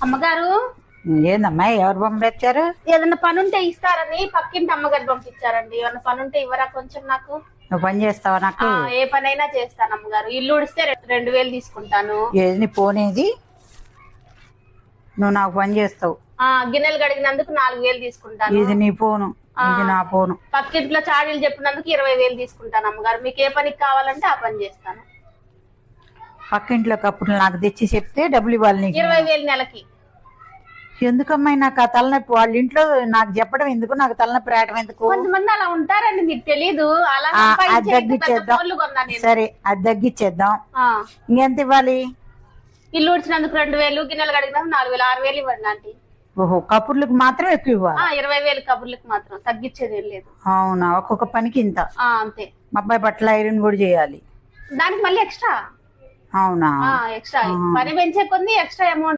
అమ్మగారు ఏందమ్మా ఎవరు పంపించారు? ఏదైనా పని ఉంటే ఇస్తారని పక్కింటి అమ్మగారు పంపించారండి. ఏమన్నా పని ఉంటే ఇవ్వరా కొంచెం నాకు? నువ్వు పని చేస్తావా నాకు? ఏ పనైనా చేస్తాను అమ్మగారు. ఇల్లు ఉడిస్తే 2000 తీసుకుంటాను. ఏది నీ పోనేది? నువ్వు నాకు పని చేస్తావు. గిన్నెలు కడిగినందుకు 4000 తీసుకుంటాను. ఇది నీ ఫోను, ఇది నా ఫోను. పక్కింట్లో చాడీలు చెప్పినందుకు 20000 తీసుకుంటాను అమ్మగారు. మీకు ఏ పనికి కావాలంటే ఆ పని చేస్తాను. పక్కింట్లో కప్పులు నాకు తెచ్చి చెప్తే డబ్బులు ఇవ్వాలి నీకు. 20000 నెలకి. ఎందుకమ్మా నాకు ఆ తలనొప్పి? వాళ్ళ ఇంట్లో నాకు చెప్పడం ఎందుకు? నాకు తలనొప్పి రావడం ఎందుకు? కొంతమంది అలా ఉంటారండి, మీకు తెలీదు. అలా అది తగ్గించేద్దాం. సరే అది తగ్గించేద్దాం. ఇంకెంత ఇవ్వాలి? ఇల్లు ఉడిచినందుకు 2000, గిన్నెలు కడిగినందుకు 4000, 6000 ఇవ్వండి ఆంటీ. ఓహో, కప్పుర్లకు మాత్రం ఎక్కువ ఇవ్వాలి? 20000 కబుర్లకు మాత్రం, తగ్గించేది ఏం లేదు. అవునా? ఒక్కొక్క పనికి ఇంత? అంతే. మా అబ్బాయి బట్టలు ఐరన్ కూడా చేయాలి. దానికి మళ్ళీ ఎక్స్ట్రా. అవునా? ఎక్స్ట్రా పని పెంచే కొన్ని ఎక్స్ట్రా అమౌంట్